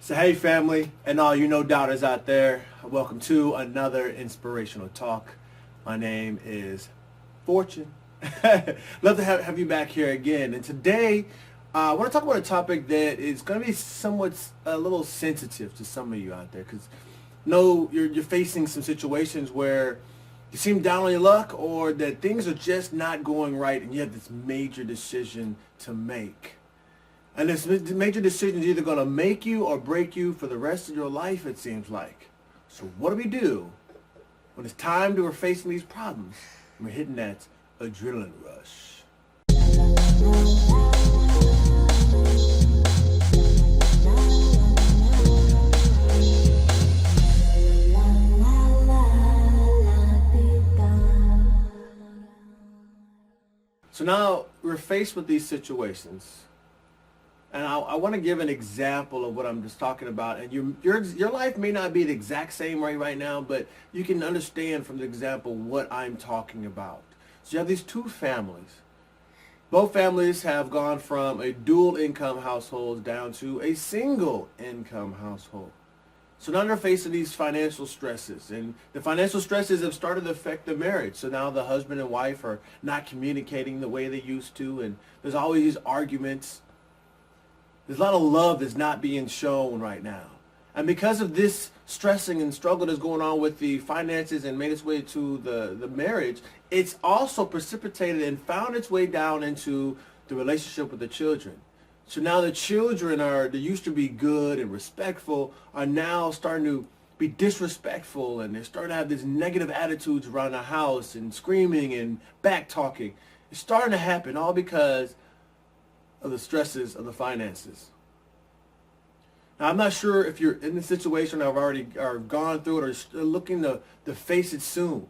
So hey family and all you no doubters out there, welcome to another inspirational talk. My name is Fortune. Love to have you back here again. And today I want to talk about a topic that is going to be somewhat a little sensitive to some of you out there, because no, you're facing some situations where you seem down on your luck, or that things are just not going right and you have this major decision to make. And this major decision is either going to make you or break you for the rest of your life, it seems like. So what do we do when it's time to we're facing these problems and we're hitting that adrenaline rush? So now we're faced with these situations. And I want to give an example of what I'm just talking about. And your life may not be the exact same right now, but you can understand from the example what I'm talking about. So you have these two families. Both families have gone from a dual income household down to a single income household. So now they're facing these financial stresses, and the financial stresses have started to affect the marriage. So now the husband and wife are not communicating the way they used to, and there's always these arguments. There's a lot of love that's not being shown right now. And because of this stressing and struggle that's going on with the finances and made its way to the marriage, it's also precipitated and found its way down into the relationship with the children. So now the children they used to be good and respectful, are now starting to be disrespectful, and they're starting to have these negative attitudes around the house and screaming and back talking. It's starting to happen all because of the stresses of the finances. Now, I'm not sure if you're in the situation or have already gone through it or still looking to face it soon.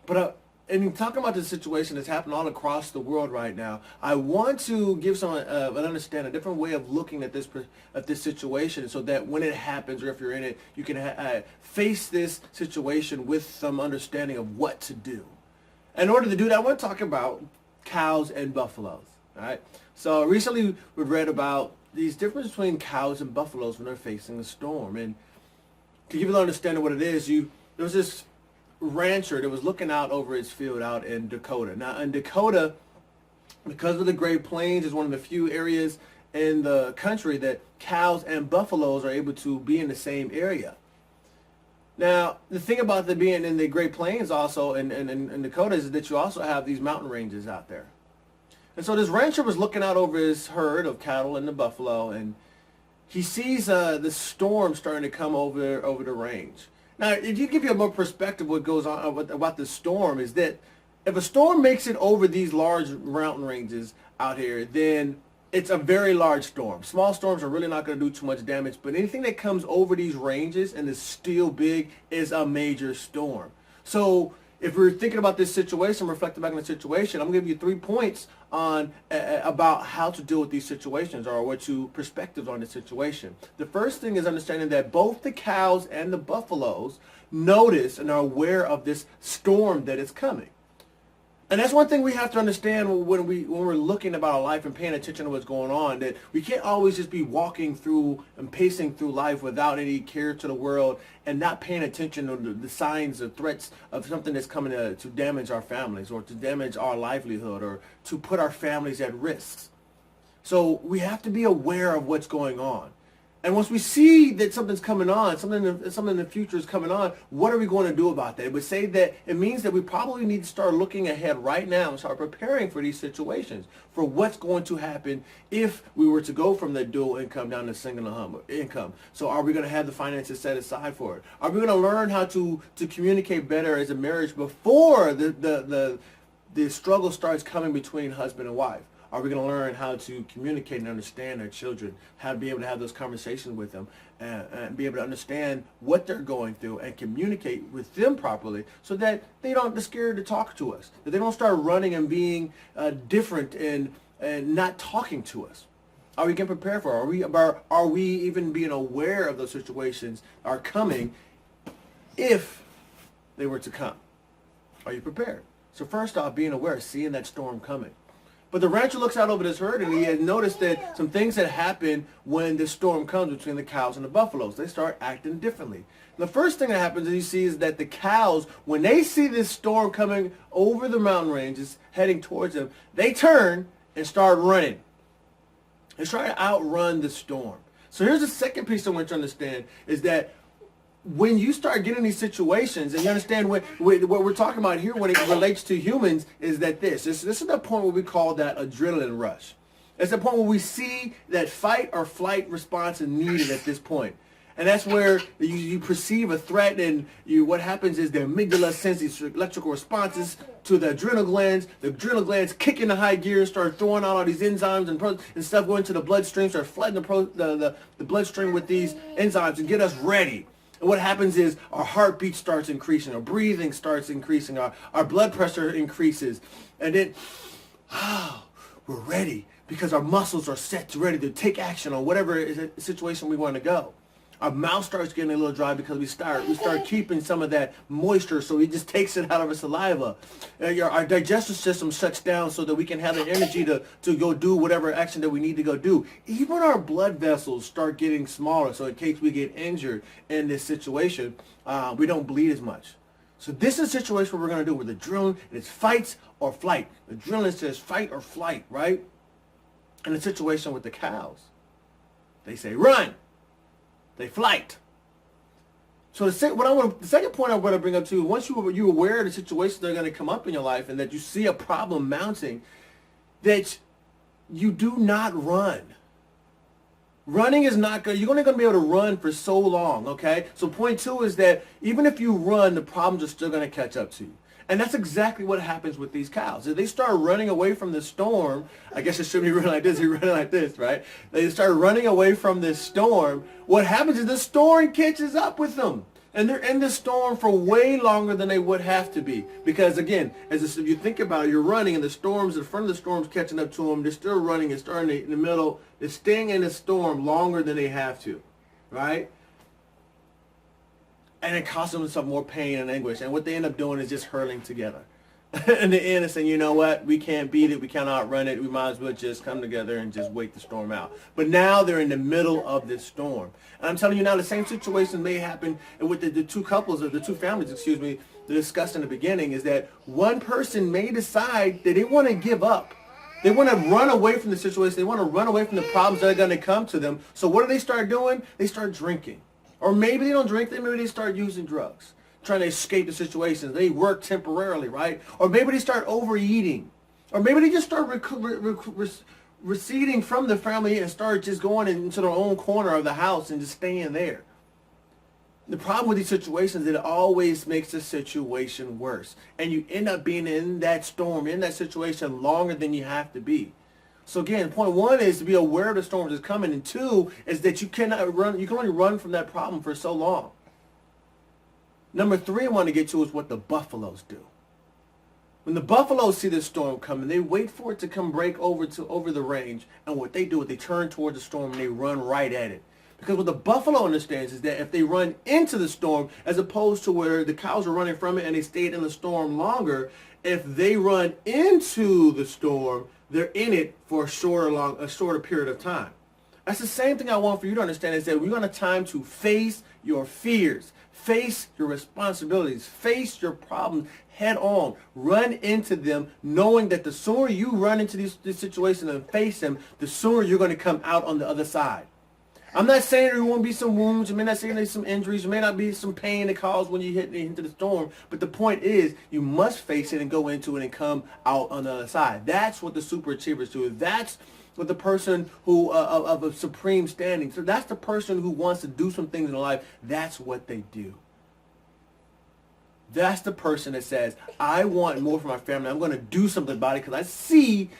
But in talking about this situation that's happening all across the world right now, I want to give someone an understanding, a different way of looking at this situation, so that when it happens, or if you're in it, you can face this situation with some understanding of what to do. In order to do that, I want to talk about cows and buffaloes. All right. So recently we've read about these differences between cows and buffaloes when they're facing a storm. And to give you an understanding of what it is, there was this rancher that was looking out over his field out in Dakota. Now in Dakota, because of the Great Plains, is one of the few areas in the country that cows and buffaloes are able to be in the same area. Now, the thing about the being in the Great Plains also in Dakota is that you also have these mountain ranges out there. And so this rancher was looking out over his herd of cattle and the buffalo, and he sees the storm starting to come over the range. Now, if you give you a more perspective, what goes on about the storm is that if a storm makes it over these large mountain ranges out here, then it's a very large storm. Small storms are really not going to do too much damage, but anything that comes over these ranges and is still big is a major storm. So if we're thinking about this situation, reflecting back on the situation, I'm going to give you 3 points on about how to deal with these situations, or what perspectives on the situation. The first thing is understanding that both the cows and the buffaloes notice and are aware of this storm that is coming. And that's one thing we have to understand when we're looking about our life and paying attention to what's going on, that we can't always just be walking through and pacing through life without any care to the world and not paying attention to the signs or threats of something that's coming to damage our families, or to damage our livelihood, or to put our families at risk. So we have to be aware of what's going on. And once we see that something's coming on, something in the future is coming on, what are we going to do about that? It would say that it means that we probably need to start looking ahead right now and start preparing for these situations, for what's going to happen if we were to go from the dual income down to single income. So are we going to have the finances set aside for it? Are we going to learn how to communicate better as a marriage before the struggle starts coming between husband and wife? Are we going to learn how to communicate and understand our children, how to be able to have those conversations with them, and be able to understand what they're going through and communicate with them properly, so that they don't be scared to talk to us, that they don't start running and being different and not talking to us? Are we getting prepared for it? Are we even being aware of those situations are coming if they were to come? Are you prepared? So first off, being aware, seeing that storm coming. But the rancher looks out over this herd and he had noticed that some things had happened when the storm comes between the cows and the buffaloes. They start acting differently. The first thing that happens that you see is that the cows, when they see this storm coming over the mountain ranges, heading towards them, they turn and start running. They try to outrun the storm. So here's the second piece I want you to understand is that when you start getting these situations, and you understand what we're talking about here when it relates to humans, is that this is the point where we call that adrenaline rush. It's the point where we see that fight or flight response is needed at this point. And that's where you perceive a threat, and what happens is the amygdala sends these electrical responses to the adrenal glands. The adrenal glands kick into high gear, start throwing out all these enzymes and stuff going to the bloodstream, start flooding the bloodstream with these enzymes to get us ready. And what happens is our heartbeat starts increasing, our breathing starts increasing, our blood pressure increases. And then, we're ready because our muscles are set to ready to take action on whatever situation we want to go. Our mouth starts getting a little dry because we start keeping some of that moisture, so it just takes it out of our saliva. Our digestive system shuts down so that we can have the energy to go do whatever action that we need to go do. Even our blood vessels start getting smaller, so in case we get injured in this situation, we don't bleed as much. So this is a situation where we're going to do with adrenaline. It's fight or flight. Adrenaline says fight or flight, right? In a situation with the cows, they say run. They flight. So the second point I want to bring up to you, once you're aware of the situations that are going to come up in your life and that you see a problem mounting, that you do not run. Running is not good. You're only going to be able to run for so long, okay? So point two is that even if you run, the problems are still going to catch up to you. And that's exactly what happens with these cows. If they start running away from the storm, I guess it shouldn't be running like this, they're running like this, right? They start running away from this storm. What happens is the storm catches up with them. And they're in the storm for way longer than they would have to be. Because again, if you think about it, you're running and the front of the storm's catching up to them. They're still running and starting in the middle. They're staying in the storm longer than they have to, right? And it costs them some more pain and anguish. And what they end up doing is just hurling together. In the end, it's saying, you know what? We can't beat it. We can't outrun it. We might as well just come together and just wait the storm out. But now they're in the middle of this storm. And I'm telling you now, the same situation may happen with the two families, they discussed in the beginning, is that one person may decide that they want to give up. They want to run away from the situation. They want to run away from the problems that are going to come to them. So what do they start doing? They start drinking. Or maybe they don't drink, maybe they start using drugs, trying to escape the situation. They work temporarily, right? Or maybe they start overeating. Or maybe they just start receding from the family and start just going into their own corner of the house and just staying there. The problem with these situations is it always makes the situation worse. And you end up being in that storm, in that situation longer than you have to be. So again, point one is to be aware of the storms that's coming, and two is that you can only run from that problem for so long. Number three I want to get to is what the buffaloes do. When the buffaloes see this storm coming, they wait for it to come break over the range, and what they do is they turn towards the storm and they run right at it. Because what the buffalo understands is that if they run into the storm, as opposed to where the cows are running from it and they stayed in the storm longer, if they run into the storm, they're in it for a shorter period of time. That's the same thing I want for you to understand, is that we're going to time to face your fears, face your responsibilities, face your problems head on, run into them, knowing that the sooner you run into these situations and face them, the sooner you're going to come out on the other side. I'm not saying there won't be some wounds. I may not say there's some injuries. There may not be some pain that caused when you hit into the storm. But the point is, you must face it and go into it and come out on the other side. That's what the super achievers do. That's what the person who of a supreme standing. So that's the person who wants to do some things in life. That's what they do. That's the person that says, I want more for my family. I'm going to do something about it because I see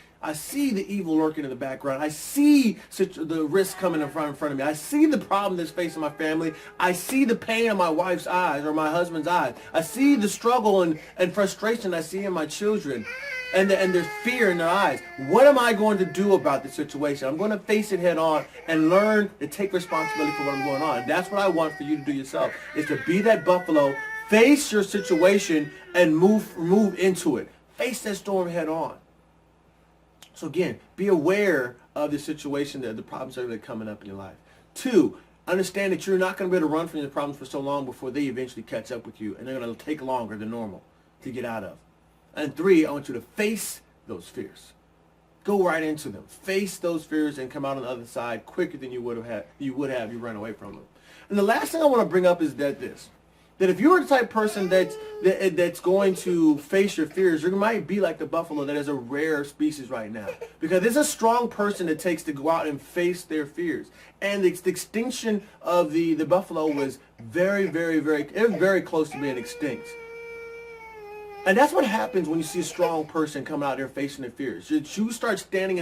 the evil lurking in the background. I see the risk coming in front of me. I see the problem that's facing my family. I see the pain in my wife's eyes or my husband's eyes. I see the struggle and frustration I see in my children and their fear in their eyes. What am I going to do about the situation? I'm going to face it head on and learn to take responsibility for what I'm going on. That's what I want for you to do yourself, is to be that buffalo, face your situation and move into it. Face that storm head on. So again, be aware of the situation, the problems that are coming up in your life. 2, understand that you're not going to be able to run from your problems for so long before they eventually catch up with you, and they're going to take longer than normal to get out of. And 3, I want you to face those fears. Go right into them. Face those fears and come out on the other side quicker than you would have you run away from them. And the last thing I want to bring up is that if you're the type of person that's going to face your fears, you might be like the buffalo that is a rare species right now. Because there's a strong person that takes to go out and face their fears. And the extinction of the buffalo was very, very, very close to being extinct. And that's what happens when you see a strong person coming out there facing their fears. You start standing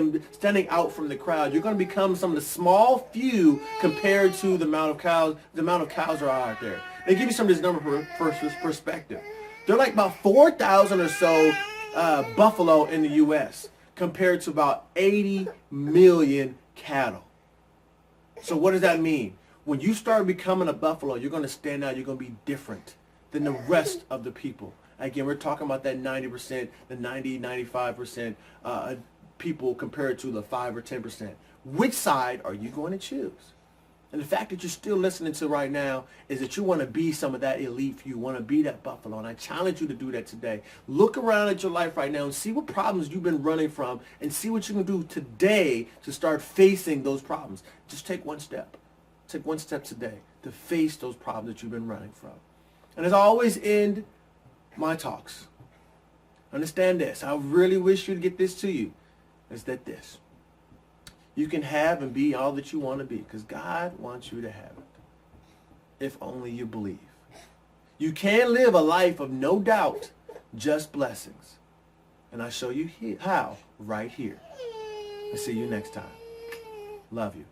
out from the crowd. You're going to become some of the small few compared to the amount of cows are out there. They give you some of this number perspective. There are like about 4,000 or so buffalo in the U.S. compared to about 80 million cattle. So what does that mean? When you start becoming a buffalo, you're going to stand out. You're going to be different than the rest of the people. Again, we're talking about that 90%, the 90, 95% people compared to the 5 or 10%. Which side are you going to choose? And the fact that you're still listening to right now is that you want to be some of that elite few. You want to be that buffalo. And I challenge you to do that today. Look around at your life right now and see what problems you've been running from and see what you can do today to start facing those problems. Just take one step. Take one step today to face those problems that you've been running from. And as I always end my talks, understand this. I really wish you to get this to you. Is that this. You can have and be all that you want to be because God wants you to have it. If only you believe. You can live a life of no doubt, just blessings. And I show you how right here. I'll see you next time. Love you.